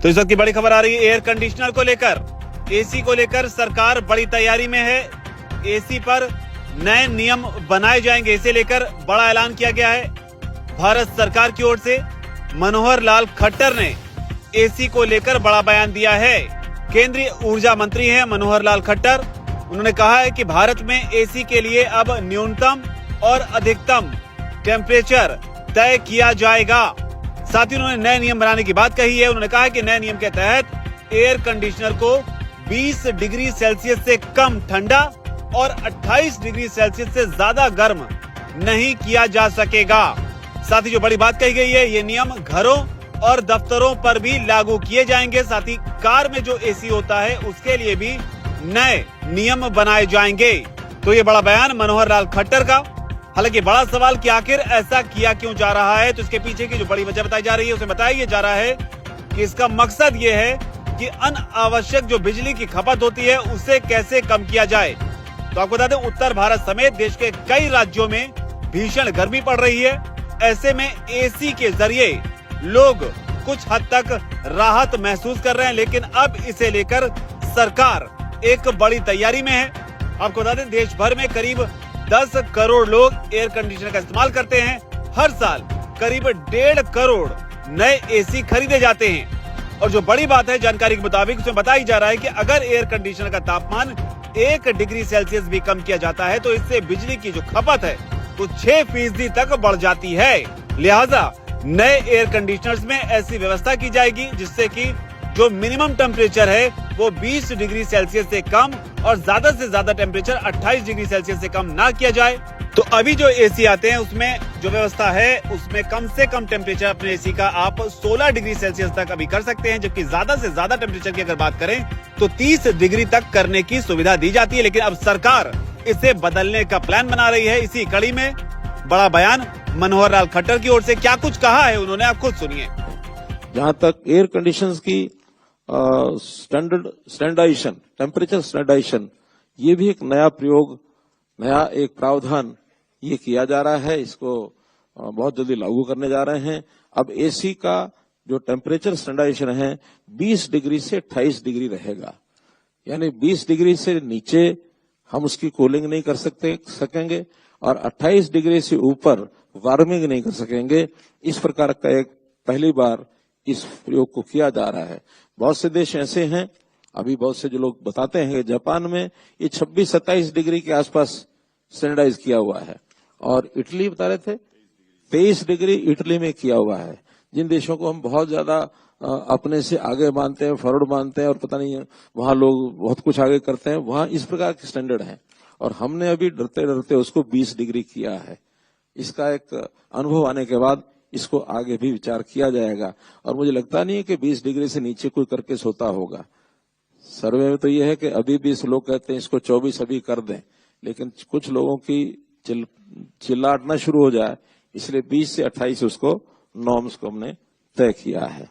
तो इस वक्त की बड़ी खबर आ रही है एयर कंडीशनर को लेकर। एसी को लेकर सरकार बड़ी तैयारी में है। एसी पर नए नियम बनाए जाएंगे, इसे लेकर बड़ा ऐलान किया गया है। भारत सरकार की ओर से मनोहर लाल खट्टर ने एसी को लेकर बड़ा बयान दिया है। केंद्रीय ऊर्जा मंत्री हैं मनोहर लाल खट्टर। उन्होंने कहा है कि भारत में एसी के लिए अब न्यूनतम और अधिकतम टेम्परेचर तय किया जाएगा। साथ ही उन्होंने नए नियम बनाने की बात कही है। उन्होंने कहा है कि नए नियम के तहत एयर कंडीशनर को 20 डिग्री सेल्सियस से कम ठंडा और 28 डिग्री सेल्सियस से ज्यादा गर्म नहीं किया जा सकेगा। साथ ही जो बड़ी बात कही गई है, ये नियम घरों और दफ्तरों पर भी लागू किए जाएंगे। साथ ही कार में जो एसी होता है उसके लिए भी नए नियम बनाए जाएंगे। तो ये बड़ा बयान मनोहर लाल खट्टर का। हालांकि बड़ा सवाल कि आखिर ऐसा किया क्यों जा रहा है, तो इसके पीछे की जो बड़ी वजह बताई जा रही है, उसे बताया जा रहा है कि इसका मकसद ये है कि अनावश्यक जो बिजली की खपत होती है उसे कैसे कम किया जाए। तो आपको बता दें, उत्तर भारत समेत देश के कई राज्यों में भीषण गर्मी पड़ रही है। ऐसे में एसी के जरिए लोग कुछ हद तक राहत महसूस कर रहे हैं, लेकिन अब इसे लेकर सरकार एक बड़ी तैयारी में है। आपको बता दें, देश भर में करीब 10 करोड़ लोग एयर कंडीशनर का इस्तेमाल करते हैं। हर साल करीब 1.5 करोड़ नए एसी खरीदे जाते हैं। और जो बड़ी बात है, जानकारी के मुताबिक उसमें बताई जा रहा है कि अगर एयर कंडीशनर का तापमान 1 डिग्री सेल्सियस भी कम किया जाता है तो इससे बिजली की जो खपत है वो 6% तक बढ़ जाती है। लिहाजा नए एयर कंडीशनर्स में ऐसी व्यवस्था की जाएगी जिससे कि जो मिनिमम टेम्परेचर है वो 20 डिग्री सेल्सियस से कम और ज्यादा से ज्यादा टेम्परेचर 28 डिग्री सेल्सियस से कम ना किया जाए। तो अभी जो एसी आते हैं उसमें जो व्यवस्था है उसमें कम से कम टेम्परेचर अपने एसी का आप 16 डिग्री सेल्सियस तक अभी कर सकते हैं, जबकि ज्यादा से ज्यादा टेम्परेचर की अगर बात करें तो 30 डिग्री तक करने की सुविधा दी जाती है। लेकिन अब सरकार इसे बदलने का प्लान बना रही है। इसी कड़ी में बड़ा बयान मनोहर लाल खट्टर की ओर से क्या कुछ कहा है उन्होंने, आप खुद सुनिए। जहां तक एयर कंडीशंस की स्टैंडर्डाइजेशन, टेम्परेचर स्टैंडर्डाइजेशन, ये भी एक नया प्रयोग, नया एक प्रावधान ये किया जा रहा है। इसको बहुत जल्दी लागू करने जा रहे हैं। अब एसी का जो टेम्परेचर स्टैंडर्डाइजेशन है 20 डिग्री से 28 डिग्री रहेगा, यानी 20 डिग्री से नीचे हम उसकी कूलिंग नहीं कर सकेंगे और 28 डिग्री से ऊपर वार्मिंग नहीं कर सकेंगे। इस प्रकार का एक पहली बार इस प्रयोग को किया जा रहा है। बहुत से देश ऐसे हैं, अभी बहुत से जो लोग बताते हैं, जापान में ये 26-27 डिग्री के आसपास स्टैंडर्डाइज किया हुआ है और इटली बता रहे थे 23 डिग्री इटली में किया हुआ है। जिन देशों को हम बहुत ज्यादा अपने से आगे मानते हैं, फॉरवर्ड मानते हैं और पता नहीं वहां लोग बहुत कुछ आगे करते हैं, वहां इस प्रकार के स्टैंडर्ड है और हमने अभी डरते डरते उसको 20 डिग्री किया है। इसका एक अनुभव आने के बाद इसको आगे भी विचार किया जाएगा और मुझे लगता नहीं है कि 20 डिग्री से नीचे कोई करके सोता होगा। सर्वे में तो ये है कि अभी 20 लोग कहते हैं इसको 24 अभी कर दें, लेकिन कुछ लोगों की चिल्लाटना शुरू हो जाए, इसलिए 20 से 28 उसको नॉर्म्स को हमने तय किया है।